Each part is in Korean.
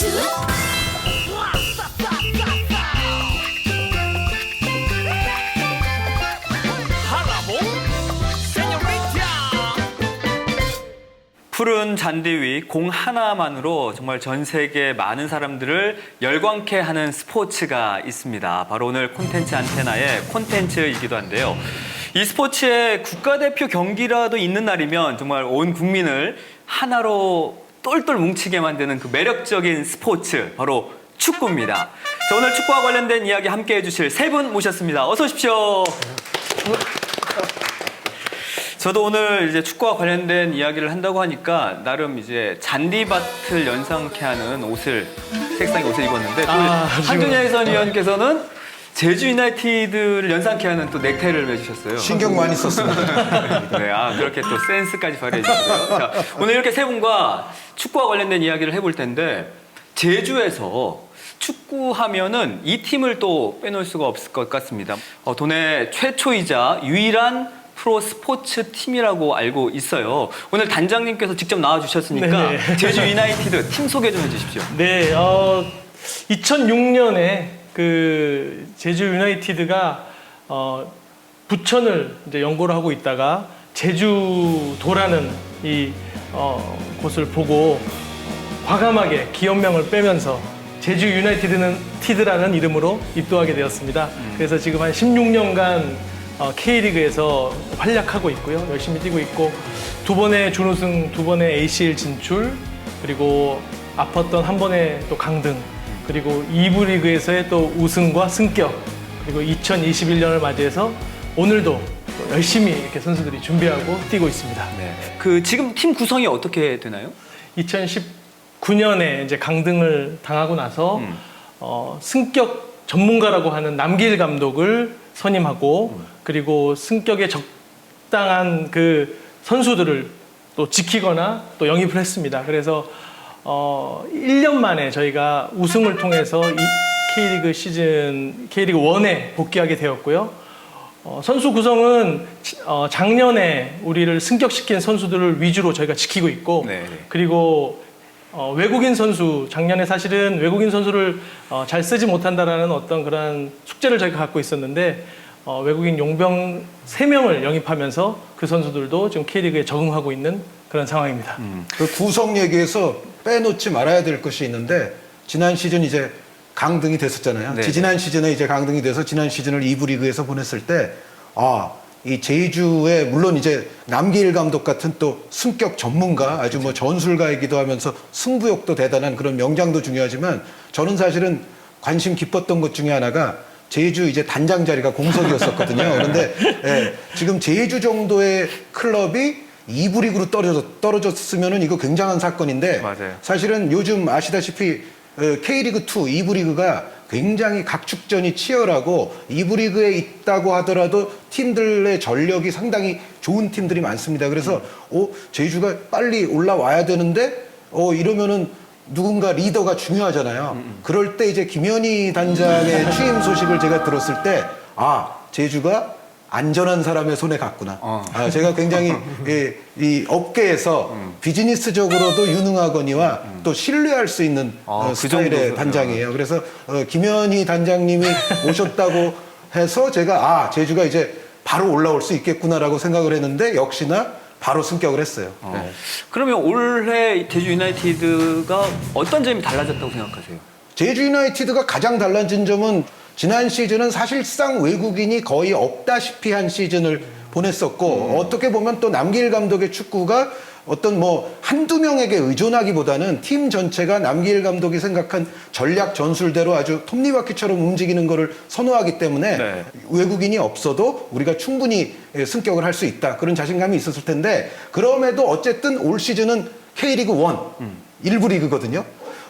스포츠 푸른 잔디 위 공 하나만으로 정말 전 세계 많은 사람들을 열광케 하는 스포츠가 있습니다. 바로 오늘 콘텐츠 안테나의 콘텐츠이기도 한데요. 이 스포츠에 국가대표 경기라도 있는 날이면 정말 온 국민을 하나로 똘똘 뭉치게 만드는 그 매력적인 스포츠, 바로 축구입니다. 자, 오늘 축구와 관련된 이야기 함께 해주실 세 분 모셨습니다. 어서 오십시오. 저도 오늘 이제 축구와 관련된 이야기를 한다고 하니까 나름 이제 잔디밭을 연상케 하는 옷을, 색상의 옷을 입었는데 또 한준희 해설위원께서는 제주 유나이티드를 연상케 하는 또 넥타이를 매주셨어요. 신경 많이 썼습니다. 네, 그렇게 또 센스까지 발휘해 주시고요. 자, 오늘 이렇게 세 분과 축구와 관련된 이야기를 해볼 텐데, 제주에서 축구하면은 이 팀을 또 빼놓을 수가 없을 것 같습니다. 도내 최초이자 유일한 프로 스포츠 팀이라고 알고 있어요. 오늘 단장님께서 직접 나와주셨으니까 네네. 제주 유나이티드 팀 소개 좀 해주십시오. 네, 2006년에 그 제주 유나이티드가 부천을 이제 연고를 하고 있다가 제주도라는 이 곳을 보고 과감하게 기업명을 빼면서 제주 유나이티드라는 이름으로 입도하게 되었습니다. 그래서 지금 한 16년간 K리그에서 활약하고 있고요. 열심히 뛰고 있고, 두 번의 준우승, 두 번의 ACL 진출, 그리고 아팠던 한 번의 또 강등, 그리고 2부 리그에서의 또 우승과 승격, 그리고 2021년을 맞이해서 오늘도 또 열심히 이렇게 선수들이 준비하고 뛰고 있습니다. 네. 그 지금 팀 구성이 어떻게 되나요? 2019년에 이제 강등을 당하고 나서 승격 전문가라고 하는 남길 감독을 선임하고, 그리고 승격에 적당한 그 선수들을 또 지키거나 또 영입을 했습니다. 그래서 1년 만에 저희가 우승을 통해서 이 K리그 1에 복귀하게 되었고요. 선수 구성은 작년에 우리를 승격시킨 선수들을 위주로 저희가 지키고 있고, 네. 그리고 외국인 선수, 작년에 사실은 외국인 선수를 잘 쓰지 못한다라는 어떤 그런 숙제를 저희가 갖고 있었는데, 외국인 용병 3명을 영입하면서 그 선수들도 지금 K리그에 적응하고 있는 그런 상황입니다. 그 구성 얘기에서 빼놓지 말아야 될 것이 있는데, 지난 시즌 이제 강등이 됐었잖아요. 네. 지난 시즌에 이제 강등이 돼서 지난 시즌을 2부 리그에서 보냈을 때, 이 제주에 물론 이제 남길 감독 같은 또 승격 전문가, 아주 뭐 전술가이기도 하면서 승부욕도 대단한 그런 명장도 중요하지만, 저는 사실은 관심 깊었던 것 중에 하나가 제주 이제 단장 자리가 공석이었었거든요. 그런데 지금 제주 정도의 클럽이 2부 리그로 떨어졌으면은 이거 굉장한 사건인데, 맞아요. 사실은 요즘 아시다시피 K리그 2, 2부 리그가 굉장히 각축전이 치열하고, 2부 리그에 있다고 하더라도 팀들의 전력이 상당히 좋은 팀들이 많습니다. 그래서 제주가 빨리 올라와야 되는데 이러면은 누군가 리더가 중요하잖아요. 그럴 때 이제 김현희 단장의 취임 소식을 제가 들었을 때, 제주가 안전한 사람의 손에 갔구나. 제가 굉장히 이 업계에서 비즈니스적으로도 유능하거니와 또 신뢰할 수 있는 그 스타일의 정도군요. 단장이에요. 그래서 김현희 단장님이 오셨다고 해서 제가 제주가 이제 바로 올라올 수 있겠구나라고 생각을 했는데, 역시나 바로 승격을 했어요. 네. 그러면 올해 제주 유나이티드가 어떤 점이 달라졌다고 생각하세요? 제주 유나이티드가 가장 달라진 점은, 지난 시즌은 사실상 외국인이 거의 없다시피 한 시즌을 보냈었고, 어떻게 보면 또 남길 감독의 축구가 어떤 뭐 한두 명에게 의존하기보다는 팀 전체가 남길 감독이 생각한 전략 전술대로 아주 톱니바퀴처럼 움직이는 거를 선호하기 때문에, 네. 외국인이 없어도 우리가 충분히 승격을 할 수 있다, 그런 자신감이 있었을 텐데, 그럼에도 어쨌든 올 시즌은 K리그 1, 1부 리그거든요.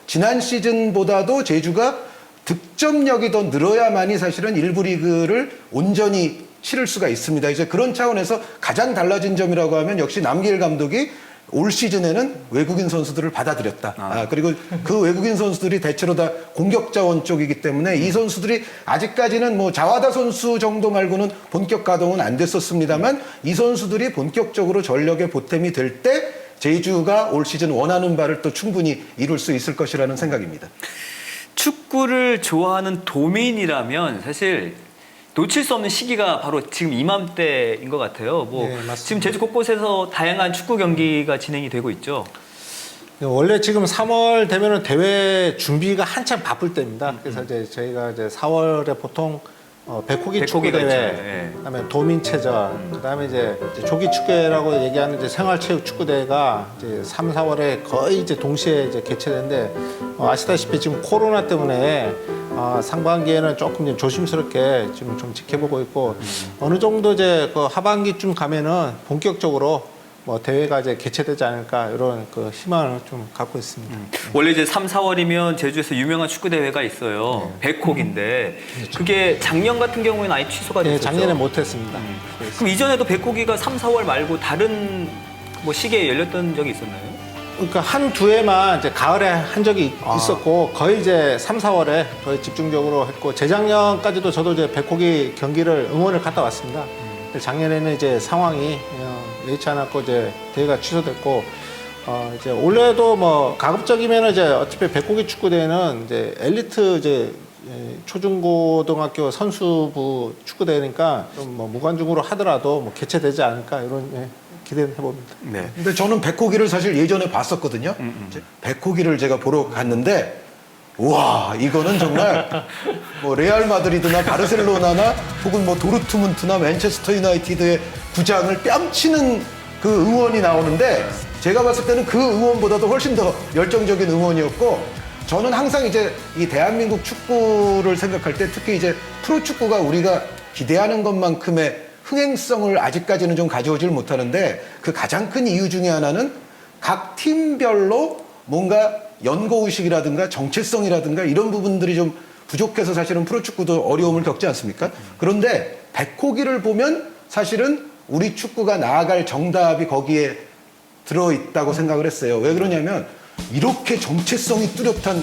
지난 시즌보다도 제주가 득점력이 더 늘어야만이 사실은 1부 리그를 온전히 치를 수가 있습니다. 이제 그런 차원에서 가장 달라진 점이라고 하면, 역시 남길 감독이 올 시즌에는 외국인 선수들을 받아들였다. 그리고 그 외국인 선수들이 대체로 다 공격 자원 쪽이기 때문에, 이 선수들이 아직까지는 뭐 자와다 선수 정도 말고는 본격 가동은 안 됐었습니다만, 이 선수들이 본격적으로 전력의 보탬이 될 때 제주가 올 시즌 원하는 바를 또 충분히 이룰 수 있을 것이라는 생각입니다. 축구를 좋아하는 도민이라면 사실 놓칠 수 없는 시기가 바로 지금 이맘때인 것 같아요. 뭐 네, 맞습니다. 지금 제주 곳곳에서 다양한 축구 경기가 진행이 되고 있죠. 원래 지금 3월 되면은 대회 준비가 한참 바쁠 때입니다. 그래서 이제 저희가 이제 4월에 보통 백호기 축구 백호기가 대회, 있죠. 예. 그다음에 도민체전, 그다음에 이제 조기 축구회라고 얘기하는 이제 생활체육 축구 대회가 이제 3, 4월에 거의 이제 동시에 이제 개최되는데 아시다시피 지금 코로나 때문에 상반기에는 조금 좀 조심스럽게 지금 좀 지켜보고 있고 어느 정도 이제 그 하반기쯤 가면은 본격적으로 뭐 대회가 이제 개최되지 않을까 이런 그 희망을 좀 갖고 있습니다. 원래 이제 3, 4월이면 제주에서 유명한 축구 대회가 있어요. 백호기인데 그게 작년 같은 경우에는 아예 취소가 네, 됐었죠. 작년에 못했습니다. 그럼 이전에도 백호기가 3, 4월 말고 다른 뭐 시기에 열렸던 적이 있었나요? 그러니까 한 두 해만 이제 가을에 한 적이 있었고 거의 이제 3, 4월에 거의 집중적으로 했고 재작년까지도 저도 이제 백호기 경기를 응원을 갔다 왔습니다. 근데 작년에는 이제 상황이 예의치 않았고 이제 대회가 취소됐고 이제 올해도 뭐 가급적이면 이제 어차피 백호기 축구 대회는 이제 엘리트 이제 초중고등학교 선수부 축구 대회니까 좀 뭐 무관중으로 하더라도 뭐 개최되지 않을까 이런 기대는 해봅니다. 네. 근데 저는 백호기를 사실 예전에 봤었거든요. 백호기를 제가 보러 갔는데 와 이거는 정말 뭐 레알 마드리드나 바르셀로나나 혹은 뭐 도르트문트나 맨체스터 유나이티드의 구장을 뺨치는 그 응원이 나오는데 제가 봤을 때는 그 응원보다도 훨씬 더 열정적인 응원이었고 저는 항상 이제 이 대한민국 축구를 생각할 때 특히 이제 프로축구가 우리가 기대하는 것만큼의 흥행성을 아직까지는 좀 가져오질 못하는데 그 가장 큰 이유 중에 하나는 각 팀별로 뭔가 연고의식이라든가 정체성이라든가 이런 부분들이 좀 부족해서 사실은 프로축구도 어려움을 겪지 않습니까? 그런데 백호기를 보면 사실은 우리 축구가 나아갈 정답이 거기에 들어있다고 생각을 했어요. 왜 그러냐면 이렇게 정체성이 뚜렷한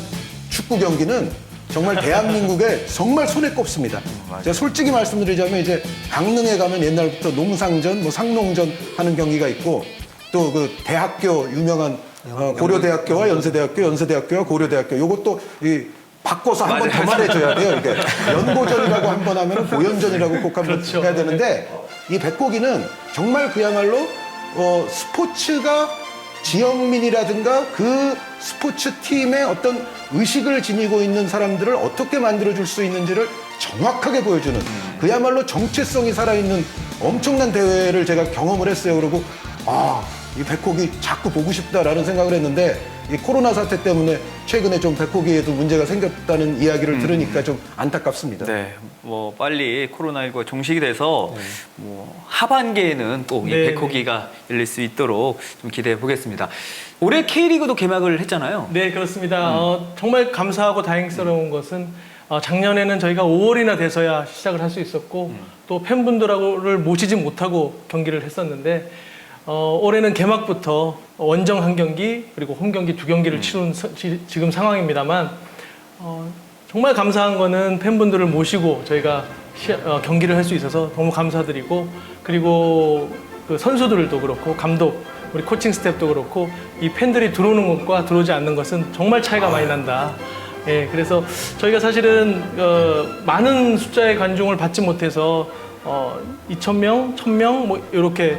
축구 경기는 정말 대한민국에 정말 손에 꼽습니다. 제가 솔직히 말씀드리자면 이제 강릉에 가면 옛날부터 농상전, 뭐 상농전 하는 경기가 있고 또 그 대학교 유명한 고려대학교와 연세대학교, 연세대학교와 고려대학교 요것도 이 바꿔서 한 번 더 말해줘야 돼요. 이게 연고전이라고 한 번 하면 고연전이라고 꼭 한번 그렇죠. 해야 되는데 이 백호기는 정말 그야말로 스포츠가 지역민이라든가 그 스포츠 팀의 어떤 의식을 지니고 있는 사람들을 어떻게 만들어줄 수 있는지를 정확하게 보여주는 그야말로 정체성이 살아있는 엄청난 대회를 제가 경험을 했어요. 그리고 이 백호기 자꾸 보고 싶다라는 생각을 했는데 이 코로나 사태 때문에 최근에 좀 백호기에도 문제가 생겼다는 이야기를 들으니까 좀 안타깝습니다. 네, 뭐 빨리 코로나19가 종식이 돼서 뭐 하반기에는 꼭 이 네, 백호기가 열릴 수 있도록 좀 기대해 보겠습니다. 올해 K리그도 개막을 했잖아요. 네, 그렇습니다. 정말 감사하고 다행스러운 것은 작년에는 저희가 5월이나 돼서야 시작을 할 수 있었고 또 팬분들을 모시지 못하고 경기를 했었는데 올해는 개막부터 원정 한 경기 그리고 홈 경기 두 경기를 치른 지금 상황입니다만 정말 감사한 거는 팬분들을 모시고 저희가 경기를 할 수 있어서 너무 감사드리고 그리고 그 선수들도 그렇고 감독 우리 코칭 스태프도 그렇고 이 팬들이 들어오는 것과 들어오지 않는 것은 정말 차이가 많이 난다. 예, 그래서 저희가 사실은 많은 숫자의 관중을 받지 못해서 2,000명, 1,000명 뭐 이렇게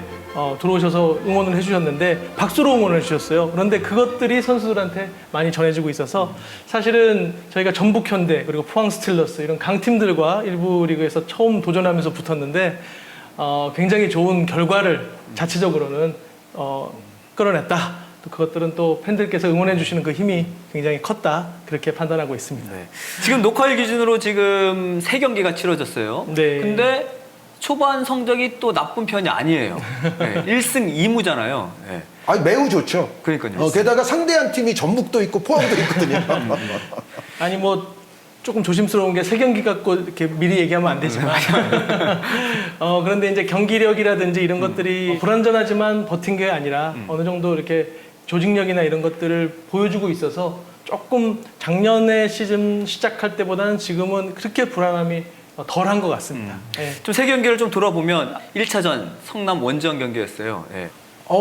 들어오셔서 응원을 해주셨는데 박수로 응원을 해주셨어요. 그런데 그것들이 선수들한테 많이 전해지고 있어서 사실은 저희가 전북현대 그리고 포항스틸러스 이런 강팀들과 일부 리그에서 처음 도전하면서 붙었는데 굉장히 좋은 결과를 자체적으로는 끌어냈다. 또 그것들은 또 팬들께서 응원해 주시는 그 힘이 굉장히 컸다. 그렇게 판단하고 있습니다. 네. 지금 녹화일 기준으로 지금 3경기가 치러졌어요. 네. 근데 초반 성적이 또 나쁜 편이 아니에요. 네. 1승 2무잖아요. 네. 매우 좋죠. 그러니까요. 게다가 상대한 팀이 전북도 있고 포항도 있거든요. 아니 뭐 조금 조심스러운 게 3경기 갖고 이렇게 미리 얘기하면 안 되지만 그런데 이제 경기력이라든지 이런 것들이 불완전하지만 버틴 게 아니라 어느 정도 이렇게 조직력이나 이런 것들을 보여주고 있어서 조금 작년에 시즌 시작할 때보다는 지금은 그렇게 불안함이 덜한 것 같습니다. 네. 좀 3경기를 좀 돌아보면 1차전 성남 원정 경기였어요. 네.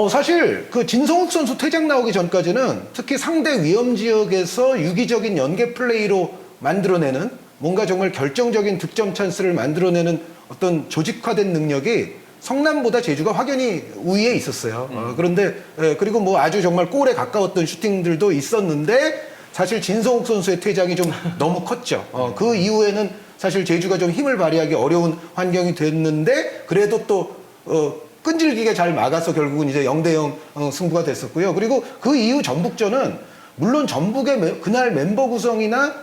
사실 그 진성욱 선수 퇴장 나오기 전까지는 특히 상대 위험 지역에서 유기적인 연계 플레이로 만들어내는 뭔가 정말 결정적인 득점 찬스를 만들어내는 어떤 조직화된 능력이 성남보다 제주가 확연히 우위에 있었어요. 그런데 그리고 뭐 아주 정말 골에 가까웠던 슈팅들도 있었는데 사실 진성욱 선수의 퇴장이 좀 너무 컸죠. 그 이후에는 사실 제주가 좀 힘을 발휘하기 어려운 환경이 됐는데 그래도 또 끈질기게 잘 막아서 결국은 이제 0대0 승부가 됐었고요. 그리고 그 이후 전북전은 물론 전북의 그날 멤버 구성이나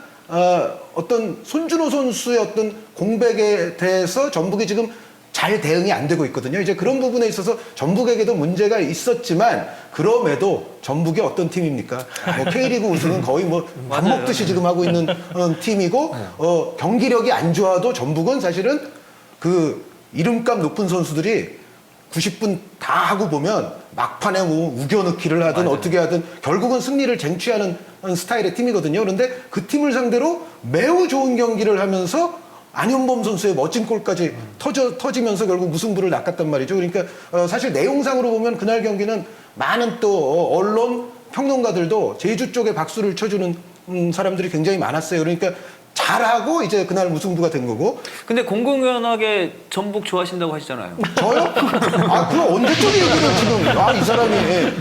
어떤 손준호 선수의 어떤 공백에 대해서 전북이 지금 잘 대응이 안 되고 있거든요. 이제 그런 부분에 있어서 전북에게도 문제가 있었지만 그럼에도 전북이 어떤 팀입니까? 뭐 K리그 우승은 거의 뭐 밥 먹듯이 지금 하고 있는 팀이고 경기력이 안 좋아도 전북은 사실은 그 이름값 높은 선수들이 90분 다 하고 보면 막판에 뭐 우겨넣기를 하든 맞아요. 어떻게 하든 결국은 승리를 쟁취하는 스타일의 팀이거든요. 그런데 그 팀을 상대로 매우 좋은 경기를 하면서 안현범 선수의 멋진 골까지 터지면서 결국 무승부를 낚았단 말이죠. 그러니까 사실 내용상으로 보면 그날 경기는 많은 또 언론 평론가들도 제주 쪽에 박수를 쳐주는 사람들이 굉장히 많았어요. 그러니까 잘하고 이제 그날 무승부가 된 거고. 근데 공공연하게 전북 좋아하신다고 하시잖아요. 저요? 그럼 언제적 얘기를 지금, 이 사람이. 예.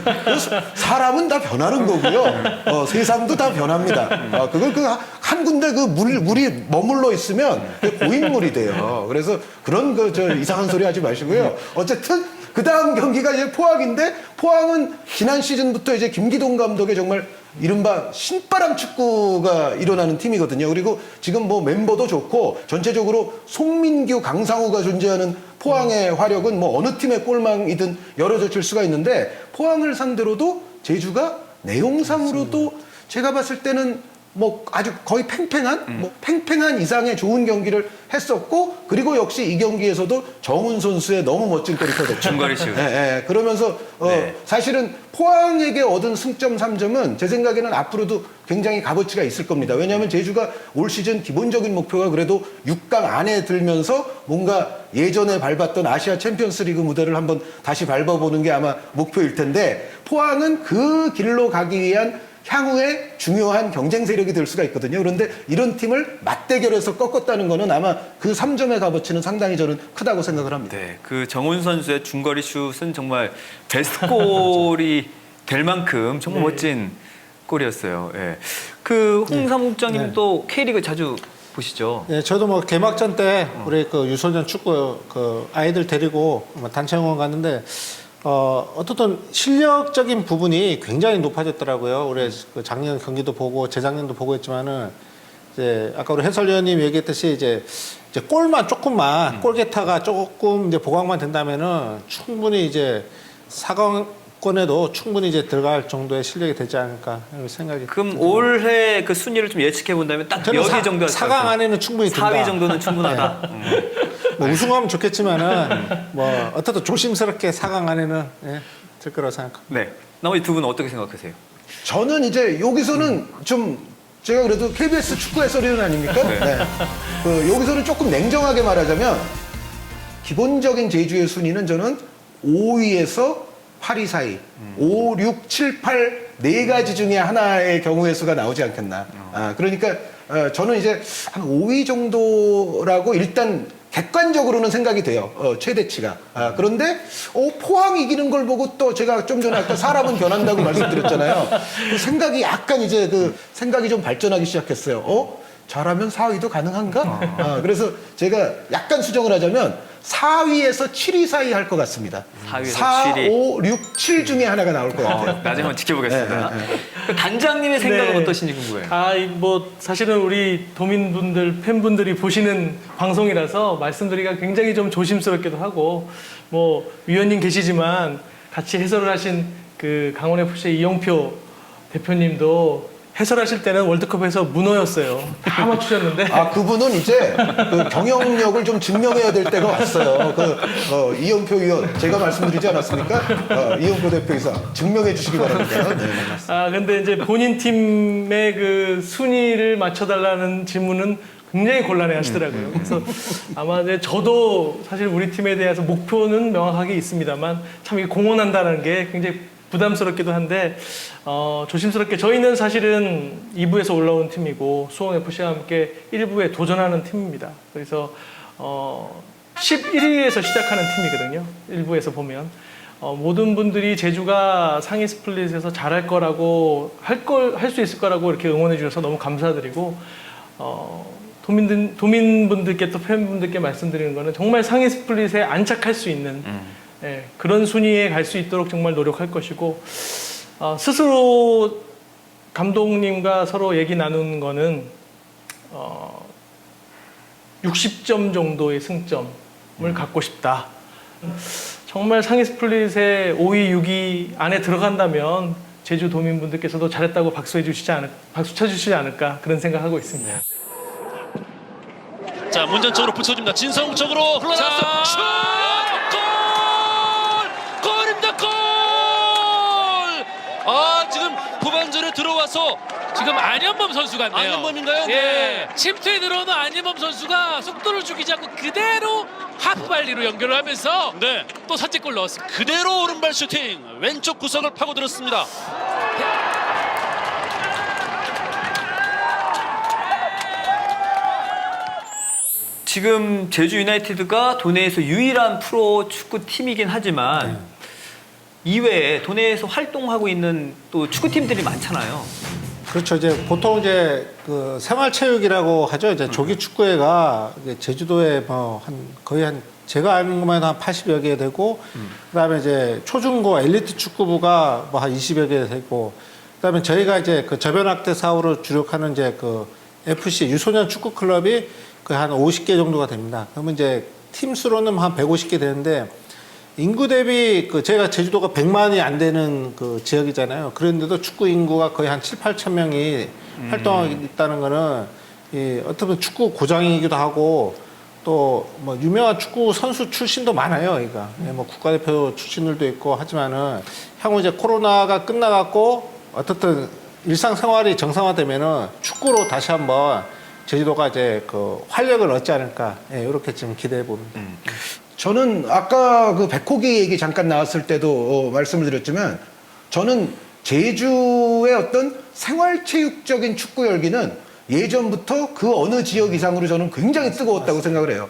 사람은 다 변하는 거고요. 세상도 다 변합니다. 그걸 한 군데 물이 머물러 있으면 고인물이 돼요. 그래서 그런 이상한 소리 하지 마시고요. 어쨌든, 그 다음 경기가 이제 포항인데, 포항은 지난 시즌부터 이제 김기동 감독의 정말 이른바 신바람 축구가 일어나는 팀이거든요. 그리고 지금 뭐 멤버도 좋고 전체적으로 송민규, 강상우가 존재하는 포항의 화력은 뭐 어느 팀의 골망이든 열어젖힐 수가 있는데 포항을 상대로도 제주가 내용상으로도 제가 봤을 때는 뭐 아주 거의 팽팽한 이상의 좋은 경기를 했었고 그리고 역시 이 경기에서도 정훈 선수의 너무 멋진 골이 터졌죠. 중거리 슛. 그러면서 사실은 포항에게 얻은 승점 3점은 제 생각에는 앞으로도 굉장히 값어치가 있을 겁니다. 왜냐하면 제주가 올 시즌 기본적인 목표가 그래도 6강 안에 들면서 뭔가 예전에 밟았던 아시아 챔피언스 리그 무대를 한번 다시 밟아보는 게 아마 목표일 텐데 포항은 그 길로 가기 위한 향후에 중요한 경쟁 세력이 될 수가 있거든요. 그런데 이런 팀을 맞대결해서 꺾었다는 거는 아마 그 3점의 값어치는 상당히 저는 크다고 생각을 합니다. 네, 그 정훈 선수의 중거리 슛은 정말 베스트 골이 될 만큼 정말 멋진 골이었어요. 예. 그 홍삼 국장님도 K리그 자주 보시죠? 네, 저도 뭐 개막전 때 우리 그 유소년 축구 그 아이들 데리고 단체 응원 갔는데 어떻든 실력적인 부분이 굉장히 높아졌더라고요. 올해 그 작년 경기도 보고 재작년도 보고 했지만은 이제 아까 우리 해설위원님 얘기했듯이 이제 골만 조금만 골게타가 조금 이제 보강만 된다면은 충분히 이제 4강권에도 충분히 이제 들어갈 정도의 실력이 되지 않을까 이런 생각이. 그럼 올해 그 순위를 좀 예측해 본다면 딱 몇 위 정도 4강 안에는 충분히 든다. 4위 정도는 충분하다. 뭐 우승하면 좋겠지만은 뭐 어떻든 조심스럽게 4강 안에는 들 거라고 생각합니다. 네. 나머지 두 분은 어떻게 생각하세요? 저는 이제 여기서는 좀 제가 그래도 KBS 축구 해설위원 아닙니까? 네. 여기서는 조금 냉정하게 말하자면 기본적인 제주의 순위는 저는 5위에서 8위 사이, 5, 6, 7, 8 네 가지 중에 하나의 경우의 수가 나오지 않겠나. 그러니까 저는 이제 한 5위 정도라고 일단 객관적으로는 생각이 돼요. 최대치가. 그런데 포항 이기는 걸 보고 또 제가 좀 전에 아까 사람은 변한다고 말씀드렸잖아요. 그 생각이 약간 이제 생각이 좀 발전하기 시작했어요. 잘하면 4위도 가능한가? 그래서 제가 약간 수정을 하자면 4위에서 7위 사이 할 것 같습니다. 4위에서 4, 7위. 5, 6, 7 중에 하나가 나올 것 같아요. 나중에 한번 지켜보겠습니다. 네. 그 단장님의 생각은 네. 어떠신지 궁금해요. 뭐 사실은 우리 도민분들, 팬분들이 보시는 방송이라서 말씀드리기가 굉장히 좀 조심스럽기도 하고 뭐 위원님 계시지만 같이 해설을 하신 그 강원 FC의 이영표 대표님도 해설하실 때는 월드컵에서 문어였어요. 다 맞추셨는데. 그분은 이제 그 경영력을 좀 증명해야 될 때가 왔어요. 이영표 위원, 제가 말씀드리지 않았습니까? 이영표 대표이사 증명해 주시기 바랍니다. 네. 근데 이제 본인 팀의 그 순위를 맞춰달라는 질문은 굉장히 곤란해하시더라고요. 그래서 아마 이제 저도 사실 우리 팀에 대해서 목표는 명확하게 있습니다만 참 이게 공헌한다는 게 굉장히 부담스럽기도 한데 조심스럽게 저희는 사실은 2부에서 올라온 팀이고 수원FC와 함께 1부에 도전하는 팀입니다. 그래서 11위에서 시작하는 팀이거든요. 1부에서 보면 모든 분들이 제주가 상위 스플릿에서 잘할 거라고 할 수 있을 거라고 이렇게 응원해 주셔서 너무 감사드리고 도민분들께 또 팬분들께 말씀드리는 거는 정말 상위 스플릿에 안착할 수 있는 그런 순위에 갈 수 있도록 정말 노력할 것이고 스스로 감독님과 서로 얘기 나눈 거는 60점 정도의 승점을 갖고 싶다. 정말 상위 스플릿에 5위, 6위 안에 들어간다면 제주 도민분들께서도 잘했다고 박수 쳐주시지 않을까 그런 생각하고 있습니다. 자, 문전 쪽으로 붙여줍니다. 진성 쪽으로 흘러나왔어. 슛! 골! 골입니다. 골! 아, 지금 후반전에 들어와서 지금 안현범 선수 같네요. 안현범인가요? 예. 네. 침투에 들어오는 안현범 선수가 속도를 죽이지 않고 그대로 하프발리로 연결을 하면서 네. 또 선제골 넣었습니다. 그대로 오른발 슈팅. 왼쪽 구석을 파고들었습니다. 지금 제주 유나이티드가 도내에서 유일한 프로 축구 팀이긴 하지만 이외에 도내에서 활동하고 있는 또 축구 팀들이 많잖아요. 그렇죠. 이제 보통 이제 그 생활체육이라고 하죠. 이제 조기 축구회가 이제 제주도에 뭐 거의 한 제가 아는 것만 한 80여 개 되고, 그다음에 이제 초중고 엘리트 축구부가 뭐 한 20여 개 되고, 그다음에 저희가 이제 그 저변학대 사업으로 주력하는 이제 그 FC 유소년 축구 클럽이 거의 한 50개 정도가 됩니다. 그러면 이제 팀 수로는 한 150개 되는데 인구 대비 그 제가 제주도가 100만이 안 되는 그 지역이잖아요. 그런데도 축구 인구가 거의 한 7, 8천 명이 활동하고 있다는 거는 이 어떻게 보면 축구 고장이기도 하고 또 뭐 유명한 축구 선수 출신도 많아요. 그러니까 뭐 국가대표 출신들도 있고 하지만은 향후 이제 코로나가 끝나갖고 어떻든 일상생활이 정상화되면은 축구로 다시 한번 제주도가 이제 그 활력을 얻지 않을까 이렇게 지금 기대해 봅니다. 저는 아까 그 백호기 얘기 잠깐 나왔을 때도 말씀을 드렸지만 저는 제주의 어떤 생활체육적인 축구 열기는 예전부터 그 어느 지역 이상으로 저는 굉장히 뜨거웠다고 생각을 해요.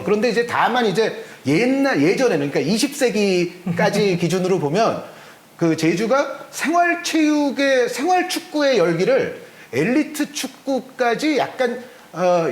그런데 이제 다만 이제 예전에는 그러니까 20세기까지 기준으로 보면 그 제주가 생활체육의 생활축구의 열기를 엘리트 축구까지 약간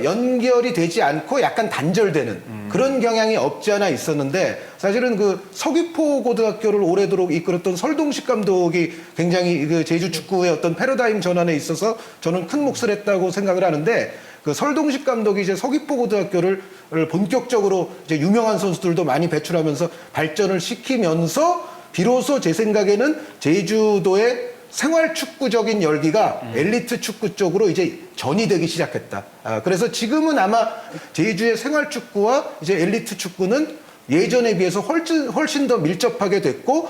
연결이 되지 않고 약간 단절되는 그런 경향이 없지 않아 있었는데 사실은 그 서귀포 고등학교를 오래도록 이끌었던 설동식 감독이 굉장히 그 제주 축구의 어떤 패러다임 전환에 있어서 저는 큰 몫을 했다고 생각을 하는데 그 설동식 감독이 이제 서귀포 고등학교를 본격적으로 이제 유명한 선수들도 많이 배출하면서 발전을 시키면서 비로소 제 생각에는 제주도의 생활 축구적인 열기가 엘리트 축구 쪽으로 이제 전이되기 시작했다. 그래서 지금은 아마 제주의 생활 축구와 이제 엘리트 축구는 예전에 비해서 훨씬 더 밀접하게 됐고,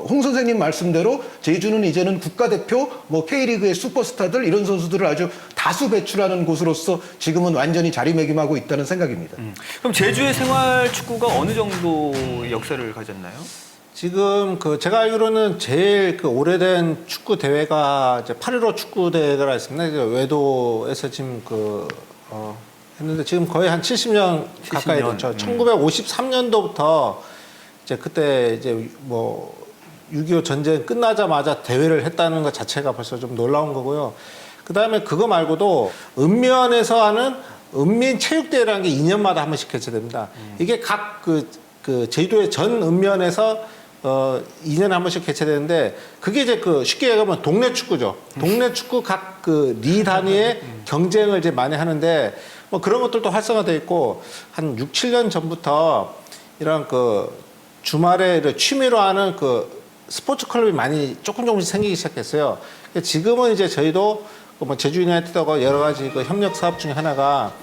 홍 선생님 말씀대로 제주는 이제는 국가대표, 뭐 K리그의 슈퍼스타들 이런 선수들을 아주 다수 배출하는 곳으로서 지금은 완전히 자리매김하고 있다는 생각입니다. 그럼 제주의 생활 축구가 어느 정도 역사를 가졌나요? 지금 그 제가 알기로는 제일 그 오래된 축구 대회가 이제 8.15 축구 대회가 있습니다. 이제 외도에서 지금 했는데 지금 거의 한 70년 가까이 됐죠. 1953년도부터 이제 그때 이제 뭐 6.25 전쟁 끝나자마자 대회를 했다는 것 자체가 벌써 좀 놀라운 거고요. 그 다음에 그거 말고도 읍면에서 하는 읍민체육대회라는 게 2년마다 한 번씩 개최됩니다. 이게 각 그 제주도의 전 읍면에서 2년에 한 번씩 개최되는데 그게 이제 그 쉽게 얘기하면 동네 축구죠. 동네 축구 각 그 리 단위의 경쟁을 이제 많이 하는데 뭐 그런 것들도 활성화되어 있고 한 6, 7년 전부터 이런 그 주말에 취미로 하는 그 스포츠 클럽이 많이 조금씩 생기기 시작했어요. 지금은 이제 저희도 뭐 제주 유나이티드하고 여러 가지 그 협력 사업 중에 하나가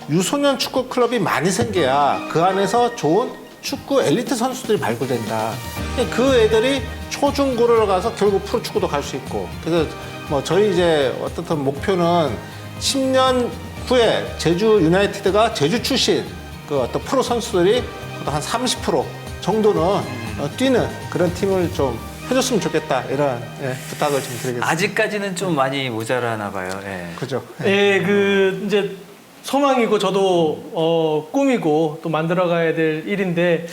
유소년 축구 클럽이 많이 생겨야 그 안에서 좋은 축구 엘리트 선수들이 발굴된다. 그 애들이 초중고를 가서 결국 프로축구도 갈 수 있고. 그래서 뭐 저희 이제 어떻든 목표는 10년 후에 제주 유나이티드가 제주 출신 그 어떤 프로 선수들이 한 30% 정도는 뛰는 그런 팀을 좀 해줬으면 좋겠다 이런 부탁을 좀 드리겠습니다. 아직까지는 좀 많이 모자라나 봐요. 예. 그죠? 예, 그 이제 소망이고 저도 꿈이고 또 만들어가야 될 일인데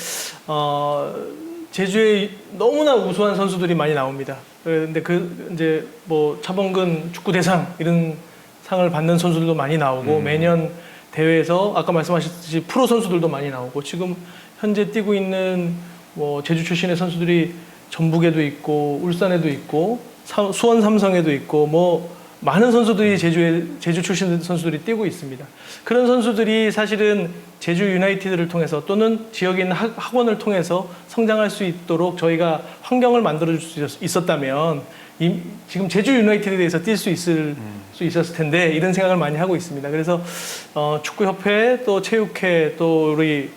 제주에 너무나 우수한 선수들이 많이 나옵니다. 그런데 그 이제 뭐 차범근 축구 대상 이런 상을 받는 선수들도 많이 나오고 매년 대회에서 아까 말씀하셨듯이 프로 선수들도 많이 나오고 지금 현재 뛰고 있는 뭐 제주 출신의 선수들이 전북에도 있고 울산에도 있고 수원 삼성에도 있고 뭐 많은 선수들이 제주 출신 선수들이 뛰고 있습니다. 그런 선수들이 사실은 제주 유나이티드를 통해서 또는 지역에 있는 학원을 통해서 성장할 수 있도록 저희가 환경을 만들어 줄 수 있었다면 지금 제주 유나이티드에 대해서 뛸 수 있었을 텐데 이런 생각을 많이 하고 있습니다. 그래서 축구협회 또 체육회 또 우리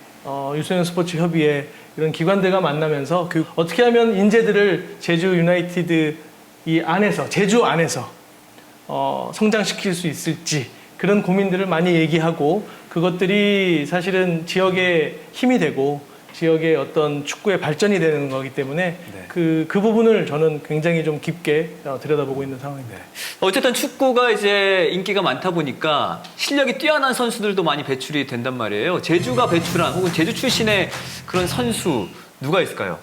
유소년 스포츠 협의회 이런 기관들과 만나면서 어떻게 하면 인재들을 제주 유나이티드 이 안에서 제주 안에서 성장시킬 수 있을지 그런 고민들을 많이 얘기하고 그것들이 사실은 지역의 힘이 되고 지역의 어떤 축구의 발전이 되는 거기 때문에 그 부분을 저는 굉장히 좀 깊게 들여다보고 있는 상황입니다. 어쨌든 축구가 이제 인기가 많다 보니까 실력이 뛰어난 선수들도 많이 배출이 된단 말이에요. 제주가 배출한 혹은 제주 출신의 그런 선수 누가 있을까요?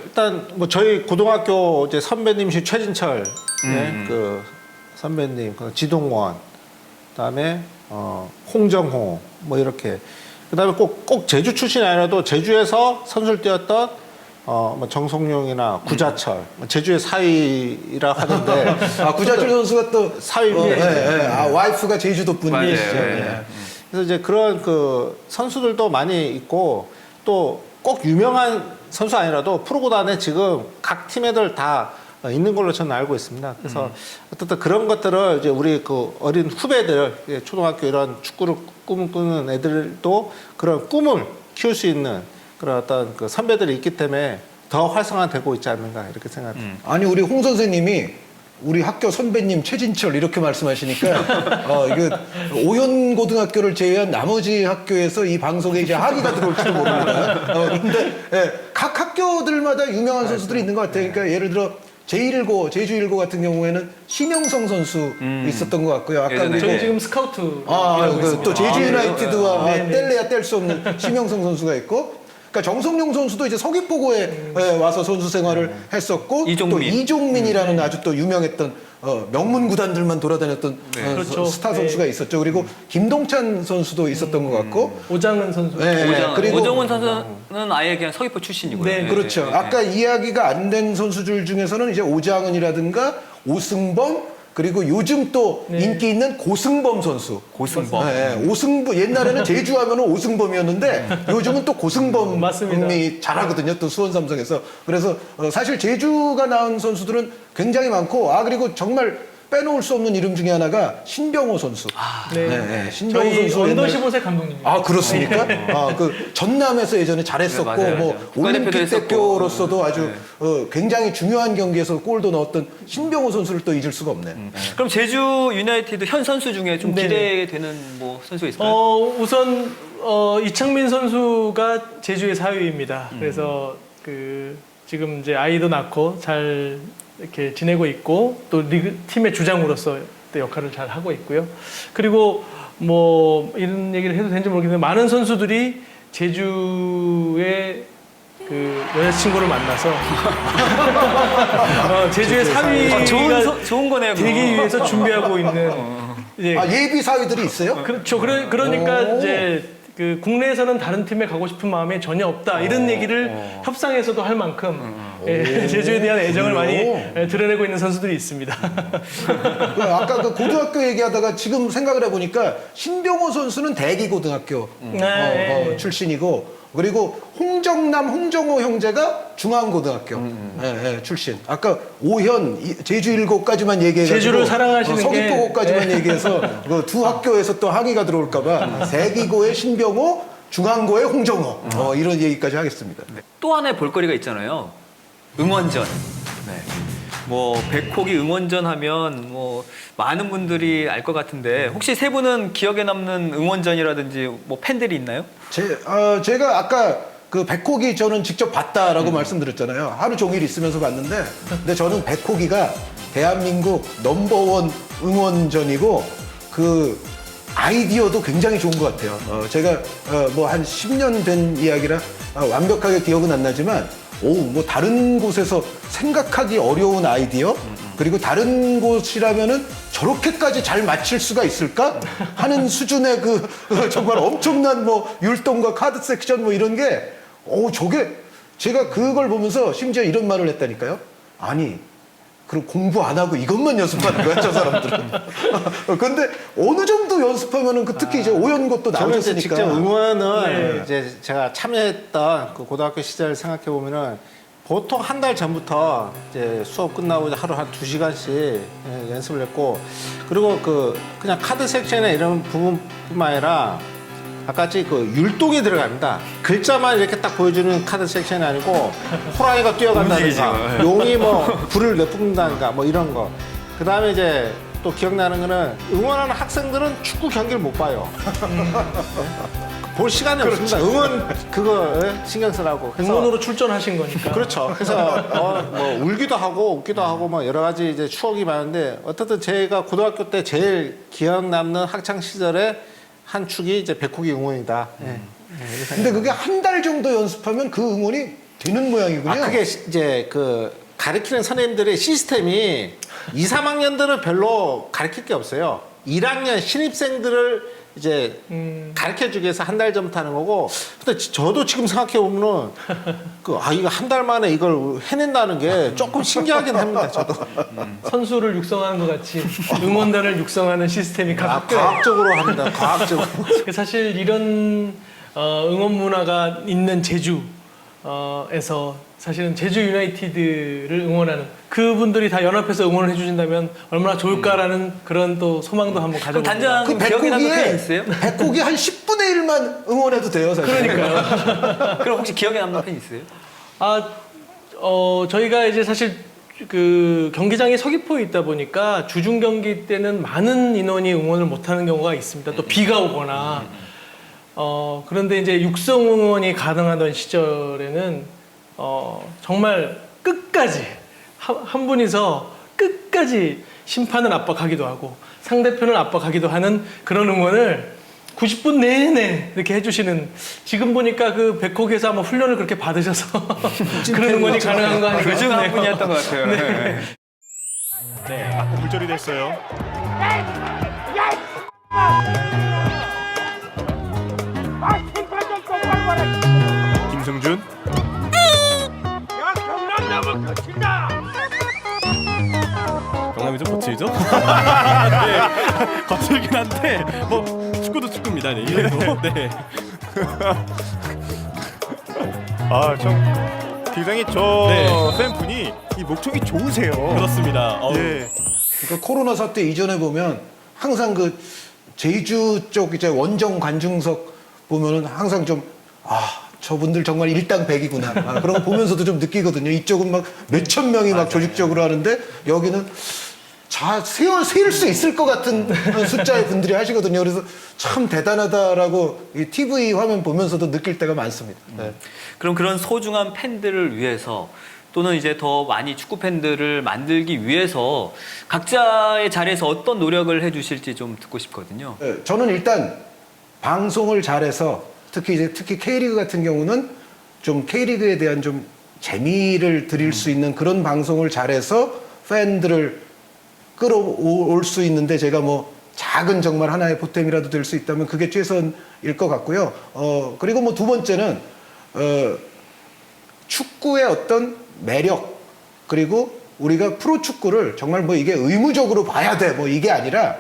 일단 뭐 저희 고등학교 이제 선배님이신 최진철 그 선배님, 그 지동원, 그다음에 홍정호 뭐 이렇게 그다음에 꼭 제주 출신이 아니라도 제주에서 선수를 뛰었던 뭐 정성용이나 구자철 제주의 사위라 하던데 구자철 선수가 또 사위 와이프가 제주도 분이시죠. 그래서 이제 그런 그 선수들도 많이 있고 또 꼭 유명한 선수 아니라도 프로구단에 지금 각 팀 애들 다 있는 걸로 저는 알고 있습니다. 그래서 어쨌든 그런 것들을 이제 우리 그 어린 후배들, 초등학교 이런 축구를 꿈을 꾸는 애들도 그런 꿈을 키울 수 있는 그런 어떤 그 선배들이 있기 때문에 더 활성화되고 있지 않는가 이렇게 생각합니다. 아니 우리 홍 선생님이 우리 학교 선배님 최진철 이렇게 말씀하시니까 이거 오현 고등학교를 제외한 나머지 학교에서 이 방송에 이제 학위가 들어올지도 모릅니다. 근데 각 학교들마다 유명한 선수들이 있는 것 같아요. 그러니까 예를 들어 제1고 제주 1고 같은 경우에는 심영성 선수 있었던 것 같고요. 아까 예전에. 저희 지금 스카우트 또 제주 유나이티드와 네네. 뗄래야 뗄 수 없는 심영성 선수가 있고. 그러니까 정성용 선수도 이제 서귀포구에 와서 선수 생활을 했었고 이종민. 또 이종민이라는 아주 또 유명했던 명문 구단들만 돌아다녔던 그렇죠. 스타 선수가 있었죠. 그리고 김동찬 선수도 있었던 것 같고 오장은 선수. 그리고 오정훈 선수는 아예 그냥 서귀포 출신이고요. 네, 그렇죠. 아까 이야기가 안 된 선수들 중에서는 이제 오장은이라든가 오승범 그리고 요즘 또 인기 있는 고승범 선수. 고승범. 오승범 옛날에는 제주 하면은 오승범이었는데 요즘은 또 고승범이 맞습니다. 잘하거든요. 또 수원 삼성에서. 그래서 사실 제주가 나온 선수들은 굉장히 많고 그리고 정말 빼놓을 수 없는 이름 중에 하나가 신병호 선수. 신병호 저희 선수 언더 옛날- 15세 감독님입니다. 그렇습니까? 그 전남에서 예전에 잘했었고 네, 맞아요, 뭐 맞아요. 국가대표도 올림픽 했었고. 대표로서도 아주 굉장히 중요한 경기에서 골도 넣었던 신병호 선수를 또 잊을 수가 없네. 그럼 제주 유나이티드 현 선수 중에 좀 네네. 기대되는 뭐 선수가 있을까요? 우선 이창민 선수가 제주의 사위입니다. 그래서 그 지금 이제 아이도 낳고 잘 이렇게 지내고 있고 또 리그 팀의 주장으로서 또 역할을 잘 하고 있고요. 그리고 뭐 이런 얘기를 해도 되는지 모르겠는데 많은 선수들이 제주의 그 여자친구를 만나서 제주의 사위가 좋은 거네요. 그거. 되기 위해서 준비하고 있는 이제 예비 사위들이 있어요? 그렇죠. 그러니까 이제 그 국내에서는 다른 팀에 가고 싶은 마음이 전혀 없다 이런 얘기를 협상에서도 할 만큼 제주에 대한 애정을 많이 드러내고 있는 선수들이 있습니다. 아까 그 고등학교 얘기하다가 지금 생각을 해보니까 신병호 선수는 대기고등학교 출신이고 그리고 홍정남, 홍정호 형제가 중앙고등학교 출신. 아까 오현, 제주 7고까지만 얘기해가지고 제주를 사랑하시는 서귀포고까지만 얘기해서 그 두 학교에서 또 항의가 들어올까봐 대기고의 신병호, 중앙고의 홍정호 이런 얘기까지 하겠습니다. 또 하나의 볼거리가 있잖아요. 응원전. 네. 뭐 백호기 응원전 하면 뭐 많은 분들이 알 것 같은데 혹시 세 분은 기억에 남는 응원전이라든지 뭐 팬들이 있나요? 제가 아까 그 백호기 저는 직접 봤다라고 말씀드렸잖아요. 하루 종일 있으면서 봤는데, 근데 저는 백호기가 대한민국 넘버원 응원전이고 그 아이디어도 굉장히 좋은 것 같아요. 제가 뭐 한 10년 된 이야기라 완벽하게 기억은 안 나지만 뭐 다른 곳에서 생각하기 어려운 아이디어, 그리고 다른 곳이라면은 저렇게까지 잘 맞힐 수가 있을까 하는 수준의 그 정말 엄청난 뭐 율동과 카드 섹션 뭐 이런 게 저게 제가 그걸 보면서 심지어 이런 말을 했다니까요. 아니, 그럼 공부 안 하고 이것만 연습하는 거야, 저 사람들은. 근데 어느 정도 연습하면은 특히 이제 오연것도 저는 이제 나오셨으니까. 직접 응원을 이제 제가 참여했던 그 고등학교 시절을 생각해 보면은 보통 한 달 전부터 이제 수업 끝나고 이제 하루 한 2시간씩 연습을 했고, 그리고 그냥 카드 섹션이나 이런 부분뿐만 아니라 아까같이 그 율동이 들어갑니다. 글자만 이렇게 딱 보여주는 카드 섹션이 아니고 호랑이가 뛰어간다든가 용이 뭐 불을 내뿜는다든가 뭐 이런 거. 그 다음에 이제 또 기억나는 거는 응원하는 학생들은 축구 경기를 못 봐요. 볼 시간이 없습니다. 응원 그거 신경 쓰라고. 그래서 응원으로 출전하신 거니까. 그렇죠. 그래서 뭐 울기도 하고 웃기도 하고 뭐 여러 가지 이제 추억이 많은데, 어쨌든 제가 고등학교 때 제일 기억 남는 학창 시절에 한 축이 이제 백호기 응원이다. 근데 그게 한 달 정도 연습하면 그 응원이 되는 모양이군요. 그게 이제 그 가르치는 선생님들의 시스템이 2, 3학년들은 별로 가르칠 게 없어요. 1학년 신입생들을 이제 가르쳐 주기 위해서 한 달 전부터 하는 거고, 근데 저도 지금 생각해 보면은 이거 한 달 만에 이걸 해낸다는 게 조금 신기하긴 합니다. 저도. 선수를 육성하는 것 같이 응원단을 육성하는 시스템이 각각 과학적으로 합니다. 과학적으로. 사실 이런 응원 문화가 있는 제주에서 사실은 제주 유나이티드를 응원하는 그분들이 다 연합해서 응원을 해주신다면 얼마나 좋을까라는 그런 또 소망도 한번 그럼 가져봅니다. 단장님 기억에 남는 팬 있어요? 백호기 한 10분의 1만 응원해도 돼요, 사실. 그러니까요. 그럼 혹시 기억에 남는 팬 있어요? 저희가 이제 사실 그 경기장이 서귀포에 있다 보니까 주중 경기 때는 많은 인원이 응원을 못하는 경우가 있습니다. 또 비가 오거나. 그런데 이제 육성 응원이 가능하던 시절에는 정말 끝까지 한 분이서 끝까지 심판을 압박하기도 하고 상대편을 압박하기도 하는 그런 응원을 90분 내내 이렇게 해주시는, 지금 보니까 그 백호기에서 아마 훈련을 그렇게 받으셔서 그런 응원이 가능한 거 아닌가 그중 한 싶네요. 분이었던 것 같아요. 네, 물절이 됐어요. 김승준. 경남이 좀 거칠죠? 네, 거칠긴 한데 뭐 축구도 축구입니다. 네, 이래도 네. 참 굉장히 저 네. 팬분이 이 목청이 좋으세요. 그렇습니다. 예. 그러니까 코로나 사태 이전에 보면 항상 그 제주 쪽 이제 원정 관중석 보면은 항상 좀 저분들 정말 일당백이구나. 그런 거 보면서도 좀 느끼거든요. 이쪽은 막 몇천 명이 막 조직적으로 하는데 여기는 세일 수 있을 것 같은 숫자의 분들이 하시거든요. 그래서 참 대단하다라고 이 TV 화면 보면서도 느낄 때가 많습니다. 네. 그럼 그런 소중한 팬들을 위해서 또는 이제 더 많이 축구 팬들을 만들기 위해서 각자의 자리에서 어떤 노력을 해주실지 좀 듣고 싶거든요. 네, 저는 일단 방송을 잘해서 특히 K리그 같은 경우는 좀 K리그에 대한 좀 재미를 드릴 수 있는 그런 방송을 잘해서 팬들을 끌어올 수 있는데, 제가 뭐 작은 정말 하나의 보탬이라도 될 수 있다면 그게 최선일 것 같고요. 그리고 뭐 두 번째는 축구의 어떤 매력, 그리고 우리가 프로축구를 정말 뭐 이게 의무적으로 봐야 돼 뭐 이게 아니라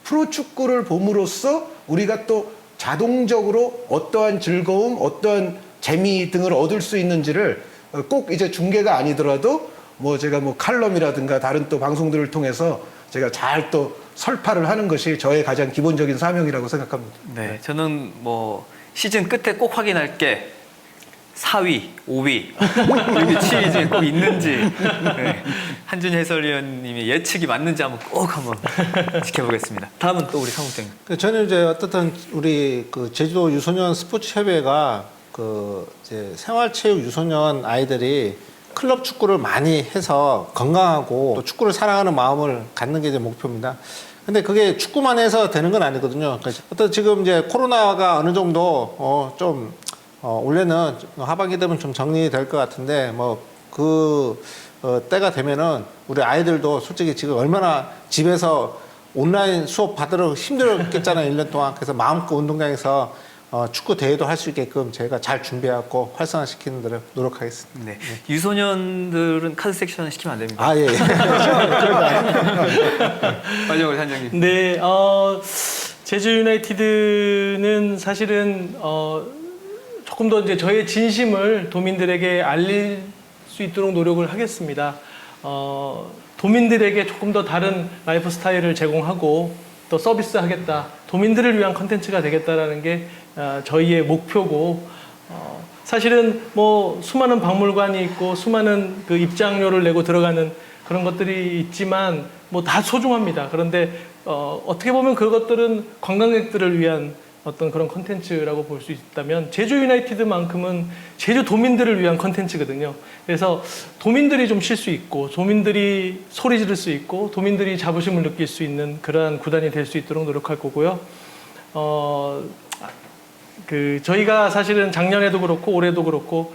프로축구를 봄으로써 우리가 또 자동적으로 어떠한 즐거움, 어떠한 재미 등을 얻을 수 있는지를 꼭 이제 중계가 아니더라도 뭐 제가 뭐 칼럼이라든가 다른 또 방송들을 통해서 제가 잘 또 설파를 하는 것이 저의 가장 기본적인 사명이라고 생각합니다. 네, 저는 뭐 시즌 끝에 꼭 확인할 게 4위, 5위, 6위, 7위 중에 꼭 있는지 네. 한준희 해설위원님의 예측이 맞는지 꼭 한번 지켜보겠습니다. 다음은 또 우리 사무장님. 저는 이제 어떻든 우리 그 제주도 유소년 스포츠 협회가 그 이제 생활체육 유소년 아이들이 클럽 축구를 많이 해서 건강하고 또 축구를 사랑하는 마음을 갖는 게 이제 목표입니다. 근데 그게 축구만 해서 되는 건 아니거든요. 그러니까 어떤 지금 이제 코로나가 어느 정도 올해는 하반기 되면 좀 정리될 것 같은데 때가 되면은 우리 아이들도 솔직히 지금 얼마나 집에서 온라인 수업 받으러 힘들었겠잖아요. 1년 동안. 그래서 마음껏 운동장에서 축구 대회도 할 수 있게끔 저희가 잘 준비하고 활성화시키는 데를 노력하겠습니다. 네. 유소년들은 카드 섹션 시키면 안 됩니다. 아, 예. 마지막으로 단장님. 네, 제주 유나이티드는 사실은 조금 더 이제 저의 진심을 도민들에게 알릴 수 있도록 노력을 하겠습니다. 도민들에게 조금 더 다른 라이프 스타일을 제공하고 또 서비스하겠다, 도민들을 위한 컨텐츠가 되겠다라는 게 저희의 목표고, 사실은 뭐 수많은 박물관이 있고 수많은 그 입장료를 내고 들어가는 그런 것들이 있지만 뭐 다 소중합니다. 그런데 어떻게 보면 그것들은 관광객들을 위한 어떤 그런 컨텐츠라고 볼 수 있다면 제주 유나이티드만큼은 제주 도민들을 위한 컨텐츠거든요. 그래서 도민들이 좀 쉴 수 있고 도민들이 소리 지를 수 있고 도민들이 자부심을 느낄 수 있는 그러한 구단이 될 수 있도록 노력할 거고요. 저희가 사실은 작년에도 그렇고 올해도 그렇고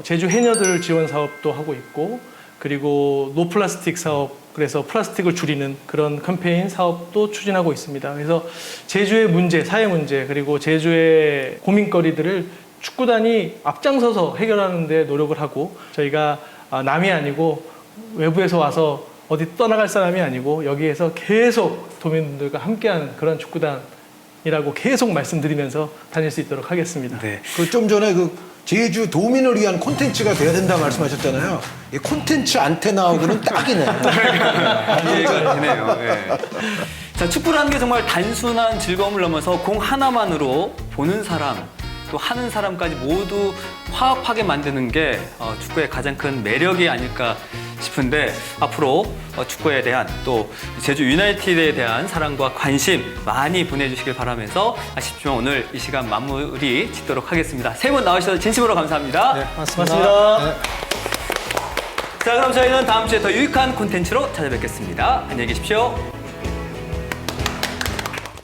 제주 해녀들 지원 사업도 하고 있고, 그리고 노 플라스틱 사업, 그래서 플라스틱을 줄이는 그런 캠페인 사업도 추진하고 있습니다. 그래서 제주의 문제, 사회 문제, 그리고 제주의 고민거리들을 축구단이 앞장서서 해결하는 데 노력을 하고, 저희가 남이 아니고 외부에서 와서 어디 떠나갈 사람이 아니고 여기에서 계속 도민분들과 함께하는 그런 축구단이라고 계속 말씀드리면서 다닐 수 있도록 하겠습니다. 네. 그 좀 전에 제주 도민을 위한 콘텐츠가 돼야 된다 말씀하셨잖아요. 이 콘텐츠 안테나하고는 딱이네. 이해가 되네요. 네. 자, 축구라는 게 정말 단순한 즐거움을 넘어서 공 하나만으로 보는 사람, 또 하는 사람까지 모두 화합하게 만드는 게 축구의 가장 큰 매력이 아닐까 싶은데, 앞으로 축구에 대한 또 제주 유나이티드에 대한 사랑과 관심 많이 보내주시길 바라면서 아쉽지만 오늘 이 시간 마무리 짓도록 하겠습니다. 세 분 나오셔서 진심으로 감사합니다. 네, 고맙습니다. 고맙습니다. 네. 자, 그럼 저희는 다음 주에 더 유익한 콘텐츠로 찾아뵙겠습니다. 안녕히 계십시오.